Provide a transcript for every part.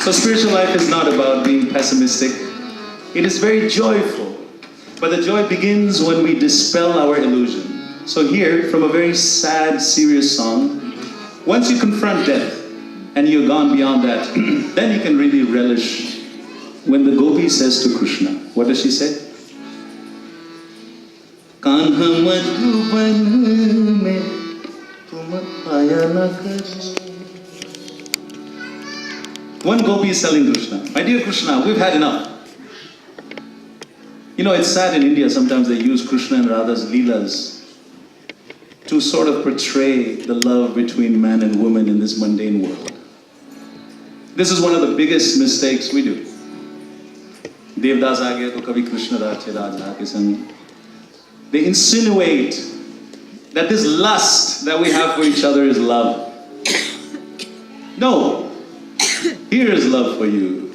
So spiritual life is not about being pessimistic. It is very joyful. But the joy begins when we dispel our illusion. So here, from a very sad, serious song, once you confront death and you're gone beyond that, then you can really relish when the Gopi says to Krishna, what does she say? Kanha madhuban mein tum aaya na karo. One Gopi is telling Krishna, my dear Krishna, we've had enough. You know, it's sad in India, sometimes they use Krishna and Radha's leelas to sort of portray the love between man and woman in this mundane world. This is one of the biggest mistakes we do. Devdas aa gaya to kabhi Krishna rache Raja ke sang. They insinuate that this lust that we have for each other is love. No. Here is love for you.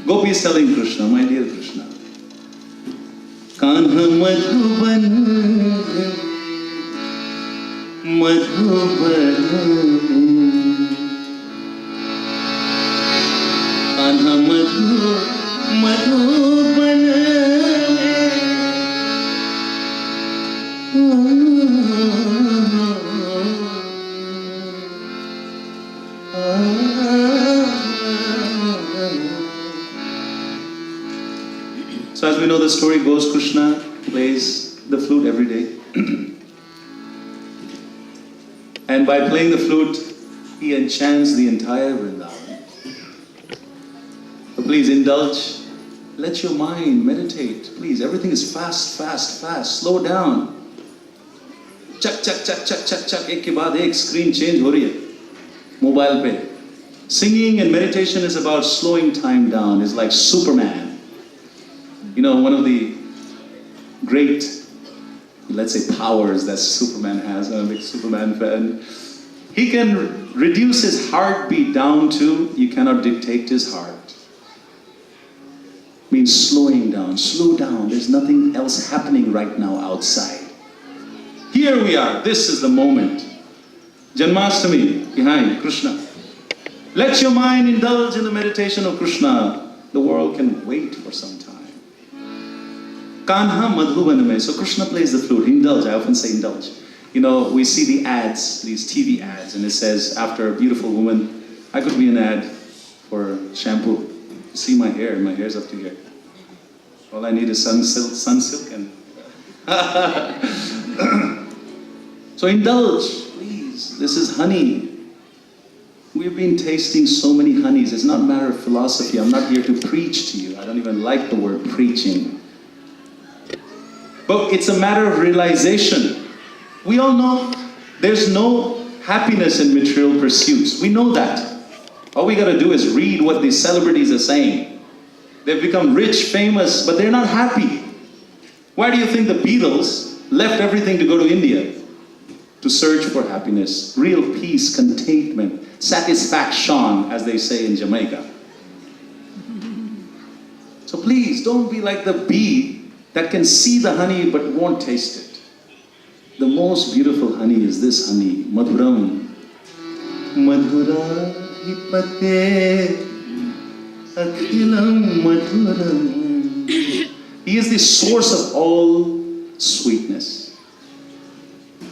Gopi is telling Krishna, my dear Krishna, Kanha madhuban, madhuban, Kanha madhuban, So as we know, the story goes, Krishna plays the flute every day. And by playing the flute, he enchants the entire Vrindavan. But please indulge. Let your mind meditate. Please, everything is fast, fast, fast. Slow down. Chak, chak, chak, chak, chak, chak. Ek ke baad ek screen change ho rahi hai. Mobile pe. Singing and meditation is about slowing time down. It's like Superman. You know, one of the great, let's say, powers that Superman has, I'm a big Superman fan, he can reduce his heartbeat down to, you cannot dictate his heart. Means slowing down, slow down, there's nothing else happening right now outside. Here we are, this is the moment. Janmastami behind Krishna. Let your mind indulge in the meditation of Krishna. The world can wait for some time. Kanha madhuban mein. So Krishna plays the flute. Indulge, I often say indulge. You know, we see the ads, these TV ads, and it says, after a beautiful woman, I could be an ad for shampoo. See my hair's up to here. All I need is sun silk and... So indulge, please. This is honey. We've been tasting so many honeys. It's not a matter of philosophy. I'm not here to preach to you. I don't even like the word preaching. But it's a matter of realization. We all know there's no happiness in material pursuits. We know that. All we gotta do is read what these celebrities are saying. They've become rich, famous, but they're not happy. Why do you think the Beatles left everything to go to India? To search for happiness, real peace, contentment, satisfaction, as they say in Jamaica. So please, don't be like the bee that can see the honey but won't taste it. The most beautiful honey is this honey, Madhuram. Madhura hipate akhilam madhuram. He is the source of all sweetness.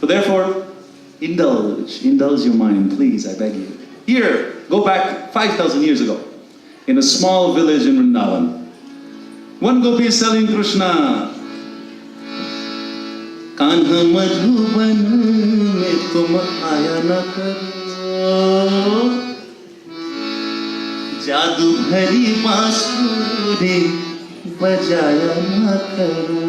So therefore, indulge your mind, please, I beg you. Here, go back 5,000 years ago, in a small village in Vrindavan. One Gopi is telling Krishna, Kanha madhuban mein tum aaya na karo, jadu bhari bansuri bajaya na karo.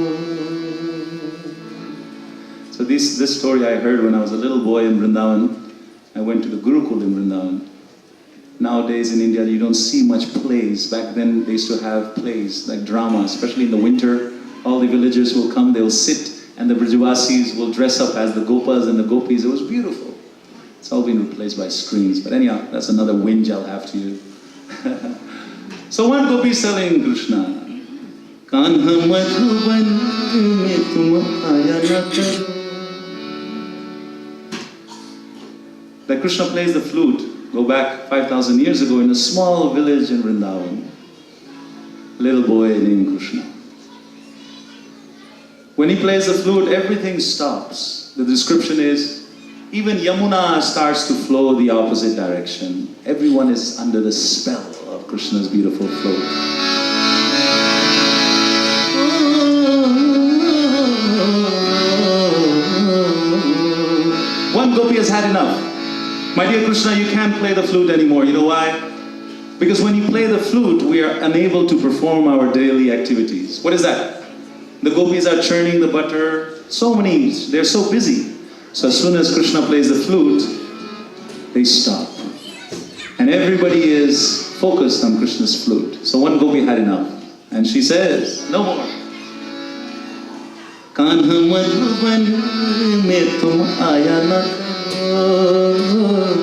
So this story I heard when I was a little boy in Vrindavan. I went to the Gurukul in Vrindavan. Nowadays in India, you don't see much plays. Back then, they used to have plays, like drama, especially in the winter. All the villagers will come, they'll sit, and the Brajavasis will dress up as the Gopas and the Gopis. It was beautiful. It's all been replaced by screens. But anyhow, that's another whinge I'll have to you. So one Gopi is telling Krishna, Kanha madhuban mein tum aaya na karo. That Krishna plays the flute Go back 5,000 years ago in a small village in Vrindavan. Little boy named Krishna. When he plays the flute, everything stops. The description is, even Yamuna starts to flow the opposite direction. Everyone is under the spell of Krishna's beautiful flute. One gopi has had enough. My dear Krishna, you can't play the flute anymore. You know why? Because when you play the flute, we are unable to perform our daily activities. What is that? The gopis are churning the butter. So many, they're so busy. So as soon as Krishna plays the flute, they stop. And everybody is focused on Krishna's flute. So one gopi had enough. And she says, no more. Kanha madhuban mein tum aaya na karo,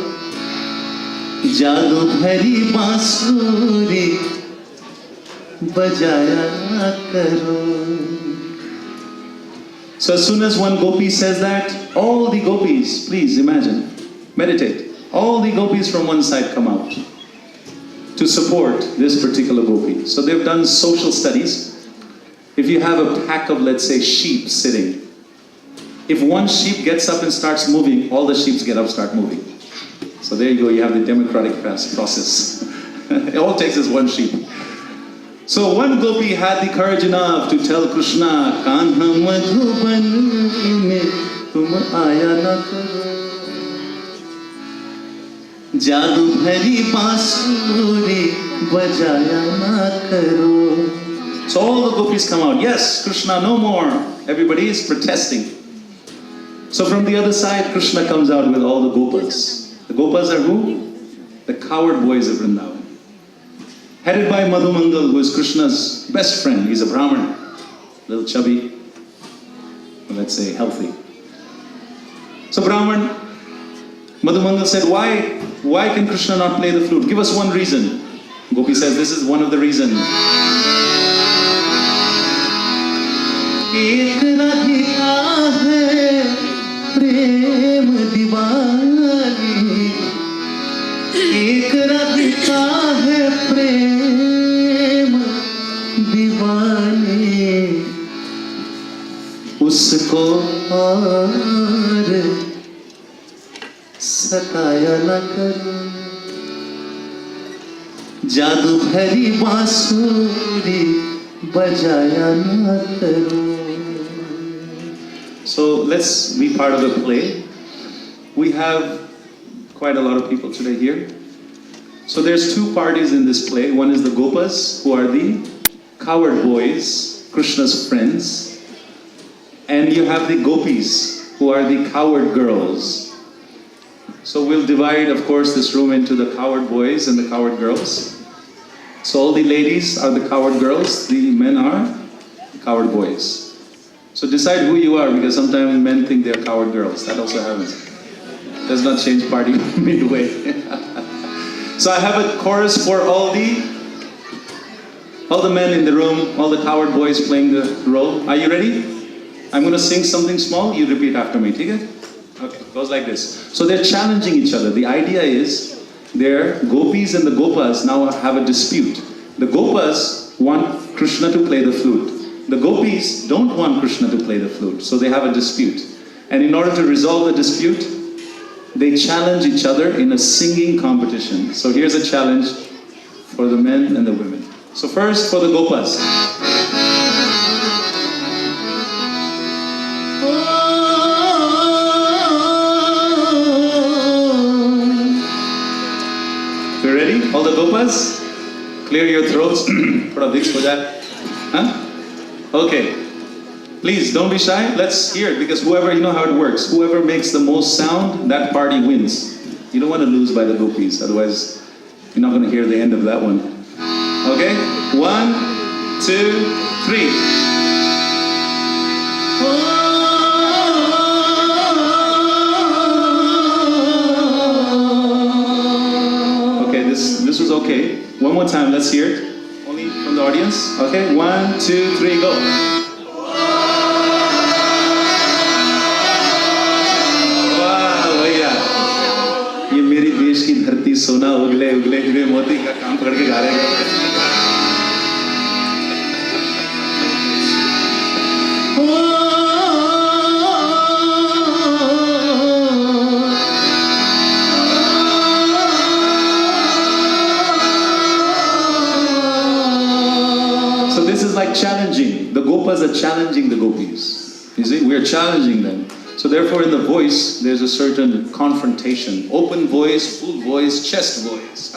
jadoo bhari bansuri bajaya na karo. So as soon as one gopi says that, all the gopis, please imagine, meditate, all the gopis from one side come out to support this particular gopi. So they've done social studies. If you have a pack of, let's say, sheep sitting, if one sheep gets up and starts moving, all the sheep get up and start moving. So there you go, you have the democratic process. It all takes is one sheep. So one gopi had the courage enough to tell Krishna, Kanha madhuban mein tum aaya na karo, jadoo bhari bansuri bajaya na karo. So all the gopis come out. Yes, Krishna, no more. Everybody is protesting. So from the other side, Krishna comes out with all the gopas. The gopas are who? The coward boys of Vrindavan. Headed by Madhumangal, who is Krishna's best friend. He's a Brahmin, little chubby, let's say healthy. So Brahman, Madhumangal said, why can Krishna not play the flute? Give us one reason. Gopi says, this is one of the reasons. एक राधिका है प्रेम दीवानी, एक राधिका है प्रेम दीवानी, उसको और सताया न करो, जादू भरी बांसुरी बजाया न करो. So let's be part of the play. We have quite a lot of people today here. So there's two parties in this play. One is the Gopas, who are the coward boys, Krishna's friends. And you have the Gopis, who are the coward girls. So we'll divide, of course, this room into the coward boys and the coward girls. So all the ladies are the coward girls, the men are the coward boys. So decide who you are, because sometimes men think they're coward girls. That also happens. Does not change party midway. So I have a chorus for all the men in the room, all the coward boys playing the role. Are you ready? I'm going to sing something small. You repeat after me. Okay? Okay, it goes like this. So they're challenging each other. The idea is their gopis and the gopas now have a dispute. The gopas want Krishna to play the flute. The gopis don't want Krishna to play the flute, so they have a dispute. And in order to resolve the dispute, they challenge each other in a singing competition. So here's a challenge for the men and the women. So first for the gopas. You ready? All the gopas? Clear your throats. Huh? Okay. Please, don't be shy. Let's hear it, because whoever, you know how it works. Whoever makes the most sound, that party wins. You don't want to lose by the gopis, otherwise you're not going to hear the end of that one. Okay? 1, 2, 3. Okay, this was okay. One more time, let's hear it. Only from the audience. Okay, 1, 2, 3, go. Wow, भैया, ये मेरी देश की धरती सोना उगले उगले हीरे मोती का काम पकड़ के गा रहे हैं। So this is like challenging. The Gopas are challenging the Gopis. You see, we are challenging them. So therefore in the voice, there's a certain confrontation. Open voice, full voice, chest voice.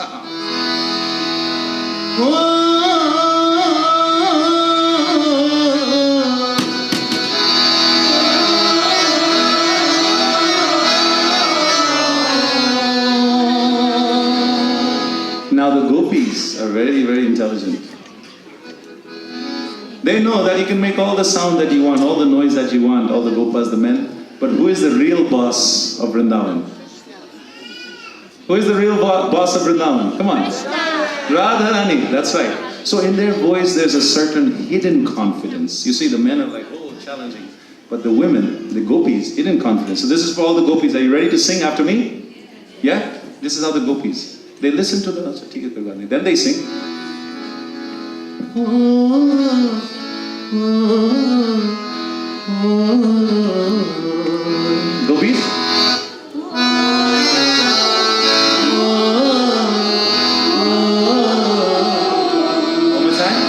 Now the Gopis are very, very intelligent. They know that you can make all the sound that you want, all the noise that you want, all the Gopas, the men. But who is the real boss of Vrindavan? Who is the real boss of Vrindavan? Come on. Radharani, that's right. So in their voice there's a certain hidden confidence. You see, the men are like, oh, challenging. But the women, the Gopis, hidden confidence. So this is for all the Gopis. Are you ready to sing after me? Yeah? This is how the Gopis. They listen to the... Then they sing. Gopis? One more time.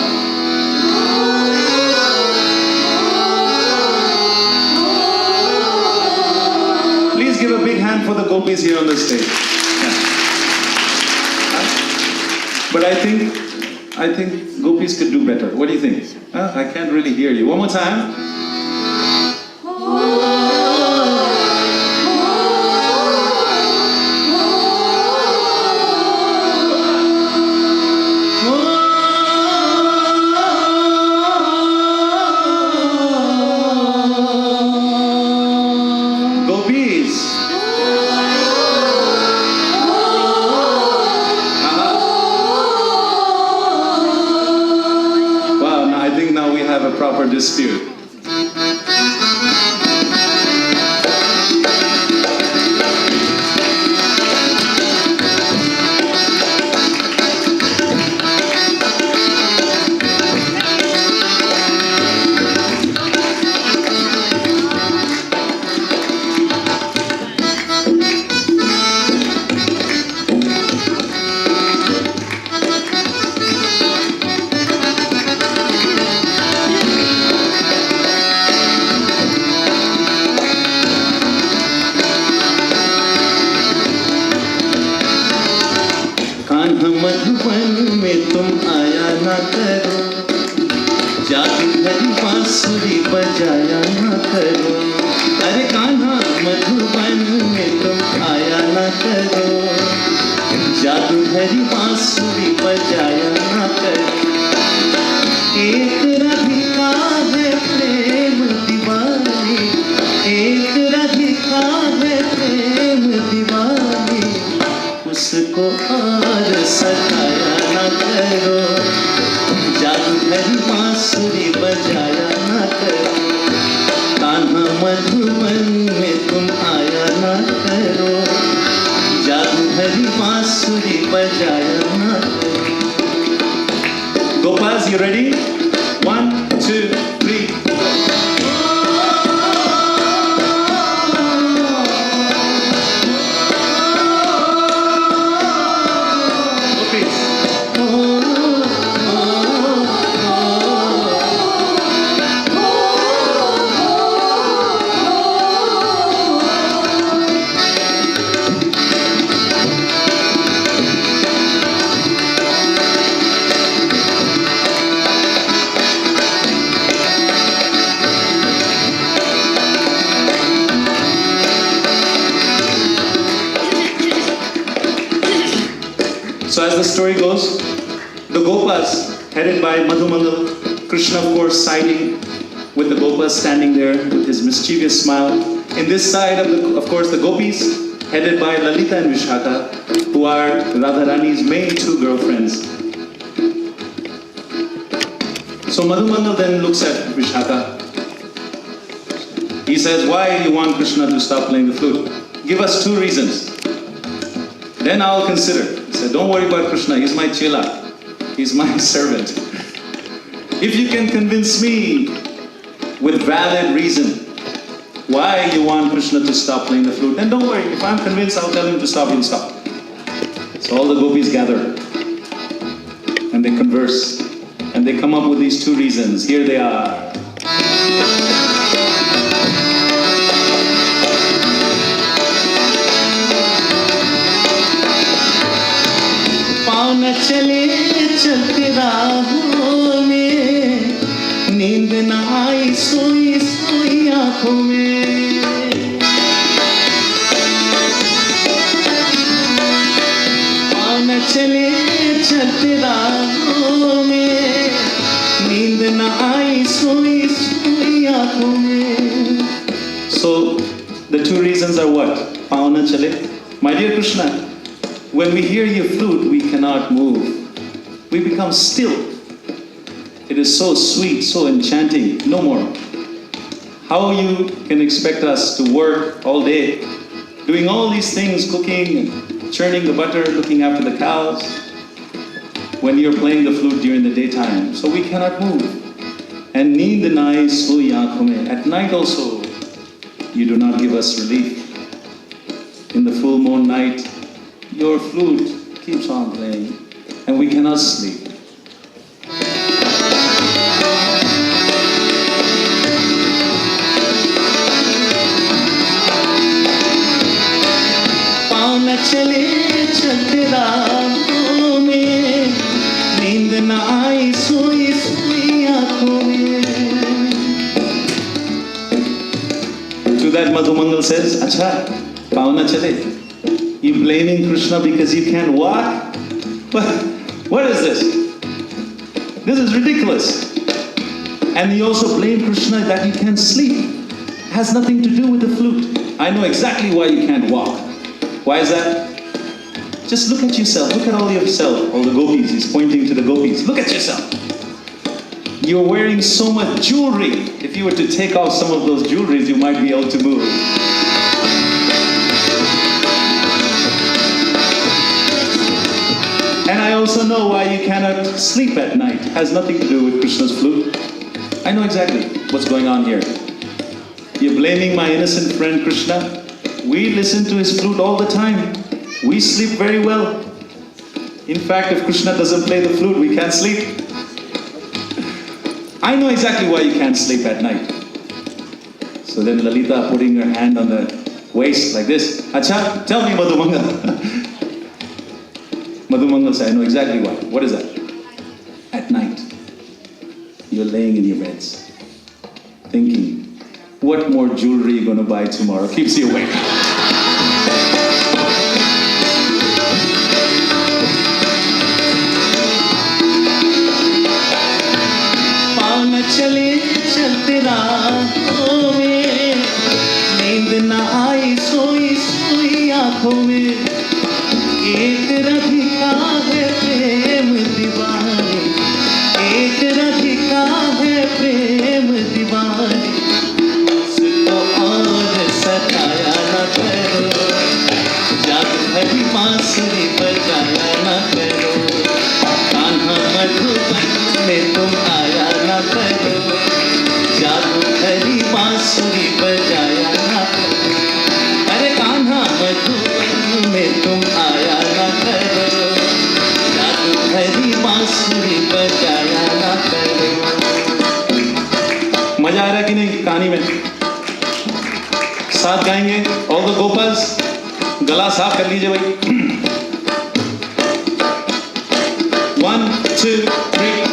Please give a big hand for the Gopis here on the stage. Yeah. But I think Gopis could do better. What do you think? I can't really hear you. One more time. Proper dispute. Madhuban में तुम आया ना करो, जादू भरी बांसुरी बजाया ना करो। अरे कान्हा मधुबन में तुम आया ना करो, जादू भरी बांसुरी बजाया ना करो। एक राधिका है प्रेम दीवानी, एक राधिका है प्रेम दीवानी, उसको और सताया ना करो, जादू भरी बांसुरी बजाया ना करो। कान्हा मधुबन में तुम आया ना करो, जादू भरी बांसुरी बजाया ना करो। Gopals, you ready? 1, 2, 3. So as the story goes, the Gopas, headed by Madhumangal, Krishna of course siding with the Gopas standing there with his mischievous smile. In this side of course the Gopis, headed by Lalita and Vishaka, who are Radharani's main two girlfriends. So Madhumangal then looks at Vishaka. He says, why do you want Krishna to stop playing the flute? Give us 2 reasons. then I'll consider. He said, don't worry about Krishna, he's my chela, he's my servant. If you can convince me with valid reason why you want Krishna to stop playing the flute, then don't worry, if I'm convinced, I'll tell him to stop, he'll stop. So all the gopis gather and they converse and they come up with these two reasons. Here they are. न चले चलते राहों में, नींद न आई सोई सोई आँखों में। पाँव न चले चलते राहों में, नींद न आई सोई सोई आँखों में। So the two reasons are what? पाँव न चले. My dear Krishna, when we hear your flute, we cannot move. We become still. It is so sweet, so enchanting. No more. How you can expect us to work all day, doing all these things, cooking, churning the butter, looking after the cows, when you're playing the flute during the daytime? So we cannot move. And neend naai soi aankhon mein. At night also, you do not give us relief. In the full moon night, your flute keeps on playing, and we cannot sleep. पाँव न चले चलते राहों में, नींद न आई सोई सोई आँखों में। To that Madhumangal says, Acha, पाँव न चले. You blaming Krishna because you can't walk? What is this? This is ridiculous. And you also blame Krishna that you can't sleep. It has nothing to do with the flute. I know exactly why you can't walk. Why is that? Just look at yourself. Look at all yourself. All the gopis. He's pointing to the gopis. Look at yourself. You're wearing so much jewelry. If you were to take off some of those jewelries, you might be able to move. And I also know why you cannot sleep at night. It has nothing to do with Krishna's flute. I know exactly what's going on here. You're blaming my innocent friend Krishna. We listen to his flute all the time. We sleep very well. In fact, if Krishna doesn't play the flute, we can't sleep. I know exactly why you can't sleep at night. So then Lalita putting her hand on the waist like this. Acha, tell me Madhumangal. Madhumangal said, I know exactly why. What is that? At night, you're laying in your beds, thinking, what more jewelry you're going to buy tomorrow? Keeps you awake. पाँव न चले चलते राहों में, नींद न आई सोई सोई आँखों में। एक राधिका है प्रेम दीवानी, एक राधिका है प्रेम दीवानी। उसको और सताया न करो, जाग भरी बांसुरी बजाया न करो। कान्हा मधुबन में तुम आया न करो, जाग भरी बांसुरी बजाया न करो। अरे कान्हा मधुबन में तुम आया न करो, जादू भरी बांसुरी बजाया न करो। मजा आ रहा है कि नहीं कहानी में? साथ गाएंगे ऑल द गोपाल्स. गला साफ कर लीजिए भाई. 1 2 3.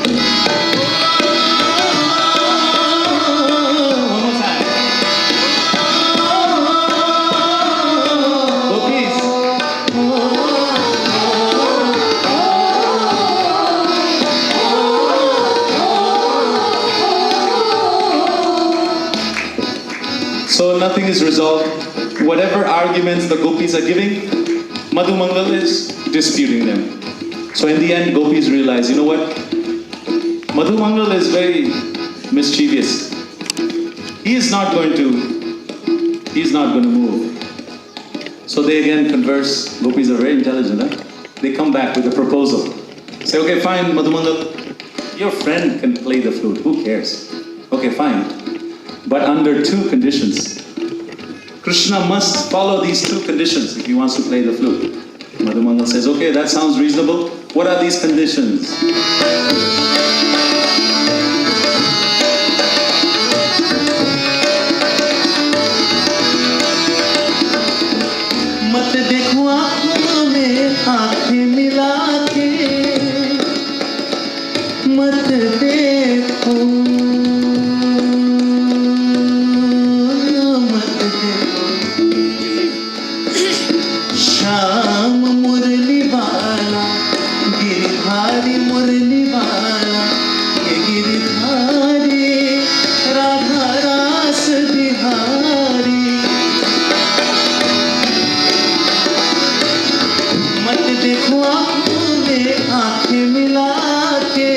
So nothing is resolved. Whatever arguments the gopis are giving, Madhumangal is disputing them. So in the end, gopis realize, you know what? Madhumangal is very mischievous. He's not going to move. So they again converse. Gopis are very intelligent, huh? They come back with a proposal. Say, okay, fine, Madhumangal, your friend can play the flute, who cares? Okay, fine. But under two conditions. Krishna must follow these two conditions if he wants to play the flute. Madhumangal says, okay, that sounds reasonable. What are these conditions? मत देखो आँखों में आँखें मिला के, मत देखो, मत देखो। श्याम मुरली वाला, गिरधारी मुरली वाला, ये गिरधारी राधा रास बिहारी। देखो आँखों में आँखें मिला के,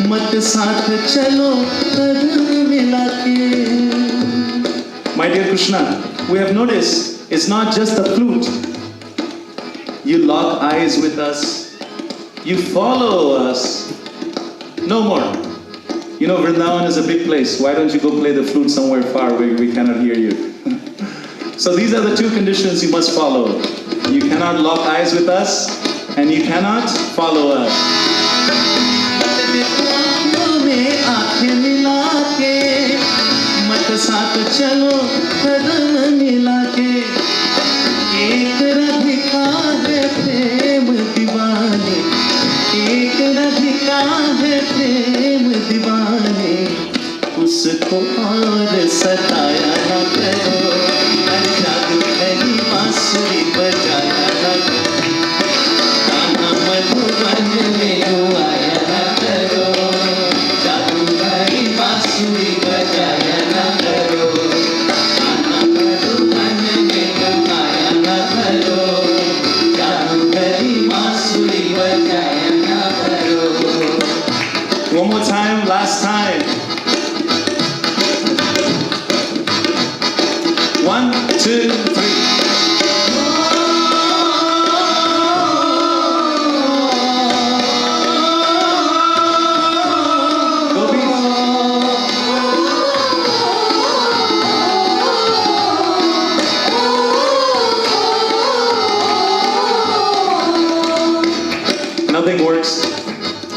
मत साथ चलो कदम मिला के। My dear Krishna, we have noticed it's not just the flute. You lock eyes with us. You follow us. No more. You know, Vrindavan is a big place. Why don't you go play the flute somewhere far where we cannot hear you? So these are the two conditions you must follow. You cannot lock eyes with us, and you cannot follow us. मत साथ चलो कदम मिला के, एक राधिका है प्रेम दीवानी, एक राधिका है प्रेम दीवानी, उसको और सताया न करो, जादू भरी बांसुरी बजाया न करो, कान्हा मधुबन में आया न करो, जादू भरी बांसुरी बजाया न करो, कान्हा मधुबन में आया न करो, जादू भरी बांसुरी बजाया न करो। One more time, last time. 1, 2, 3. Nothing works.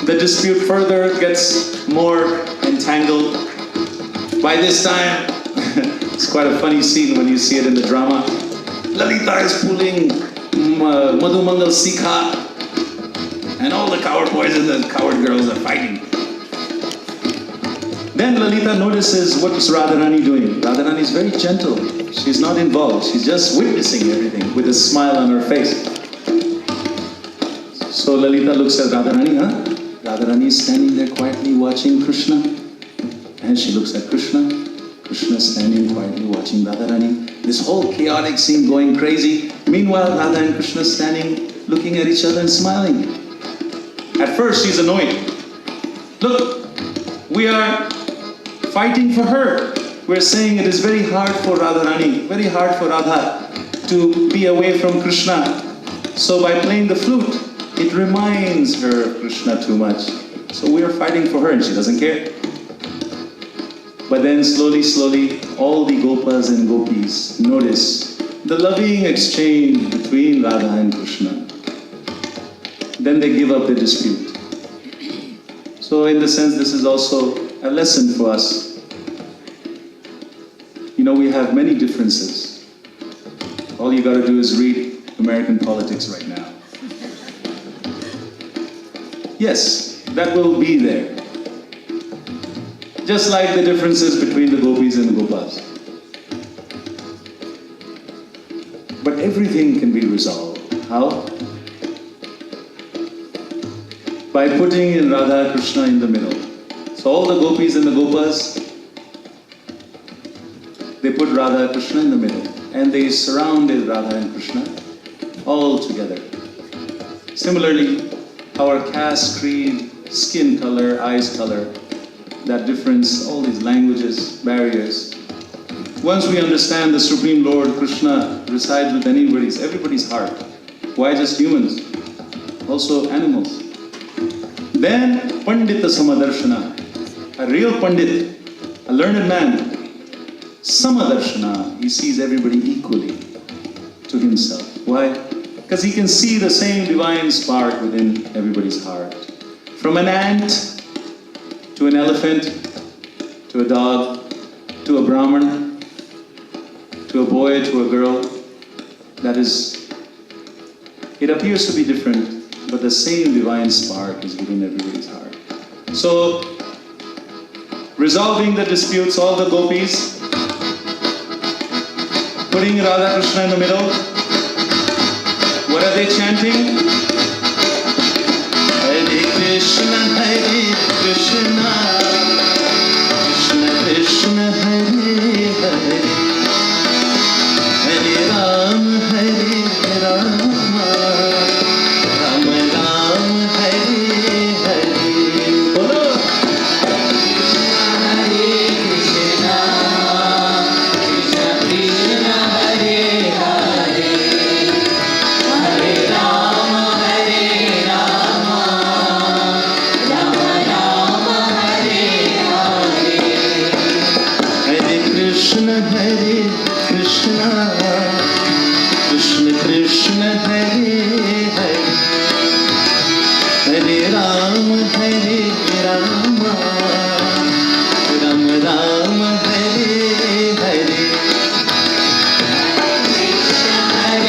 The dispute further gets more entangled. By this time, it's quite a funny scene when you see it in the drama. Lalita is pulling Madhumangal Sikha, and all the coward boys and the coward girls are fighting. Then Lalita notices what's Radharani doing. Radharani is very gentle. She's not involved. She's just witnessing everything with a smile on her face. So Lalita looks at Radharani, Radharani is standing there quietly watching Krishna. And she looks at Krishna. Krishna standing quietly watching Radharani. This whole chaotic scene going crazy. Meanwhile, Radha and Krishna standing, looking at each other and smiling. At first, she's annoyed. Look, we are fighting for her. We're saying it is very hard for Radharani, very hard for Radha to be away from Krishna. So by playing the flute, it reminds her of Krishna too much. So we are fighting for her and she doesn't care. But then slowly, slowly, all the Gopas and Gopis notice the loving exchange between Radha and Krishna. Then they give up the dispute. So in the sense, this is also a lesson for us. You know, we have many differences. All you got to do is read American politics right now. Yes, that will be there. Just like the differences between the Gopis and the Gopas. But everything can be resolved. How? By putting in Radha-Krishna in the middle. So all the Gopis and the Gopas, they put Radha-Krishna in the middle. And they surrounded Radha and Krishna all together. Similarly, our caste, creed, skin color, eyes color, that difference, all these languages, barriers, Once we understand the Supreme Lord Krishna resides with everybody's heart. Why just humans? Also animals. Then Pandita Samadarshana, a real Pandit, a learned man, Samadarshana, he sees everybody equally to himself. Why? Because he can see the same divine spark within everybody's heart. From an ant to an elephant, to a dog, to a Brahman, to a boy, to a girl, it appears to be different, but the same divine spark is within everybody's heart. So, resolving the disputes, all the gopis, putting Radha-Krishna in the middle, what are they chanting? Hare-Krishna, Hare-Krishna, Krishna-Krishna, Hare-Hare, Hare Ram, Hare Rama, Ram-Ram, Hare-Hare. Bolo! Hare-Krishna, Krishna-Krishna, Hare-Hare, Hare Rama, Hare Rama, Rama-Rama, Hare-Hare. Hare-Krishna, Hare-Krishna, Krishna-Krishna, Hare-Hare, Hare Rama, Hare Rama, Rama-Rama, Hare-Hare.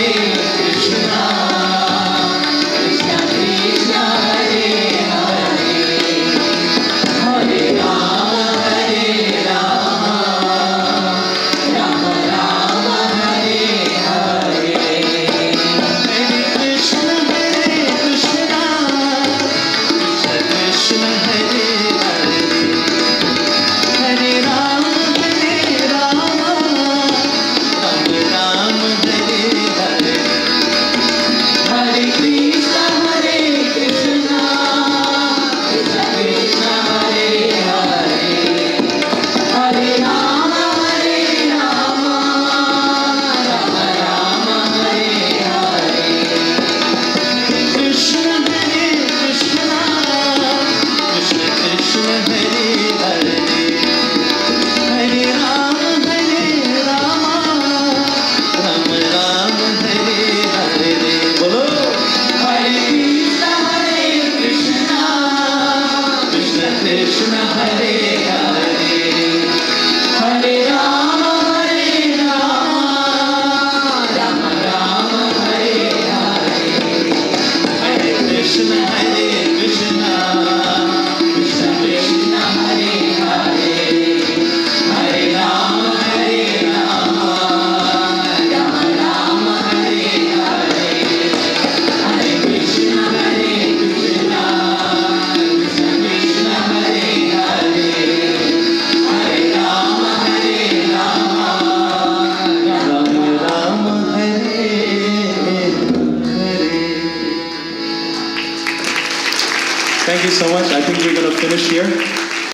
Hare-Krishna, Krishna-Krishna, Hare-Hare, Hare Rama, Hare Rama, Rama-Rama, Hare-Hare. Hare-Krishna, Hare-Krishna, Krishna-Krishna, Hare-Hare, Hare Rama, Hare Rama, Rama-Rama, Hare-Hare. Hare-Krishna, Hare-Krishna, Krishna-Krishna, Hare-Hare, Hare Rama, Hare Rama, Rama-Rama, Hare-Hare. Krishna, Hare-Krishna, Krishna-Krishna, Hare-Hare, Hare Rama, Hare Rama, Rama-Rama, Hare-Hare. Bolo! Hare-Krishna, Hare-Krishna, Krishna-Krishna, Hare-Hare, Hare Rama, Hare Rama, Rama-Rama, Hare-Hare. Hare-Krishna, Hare-Krishna, Krishna-Krishna, Hare-Hare, Hare Rama, Hare Rama, Rama-Rama, Hare-Hare. Hare-Krishna, Hare-Krishna, Krishna-Krishna, Hare-Hare, Hare Rama, Hare Rama, Rama-Rama, Hare-Hare. Thank you so much. I think we're going to finish here.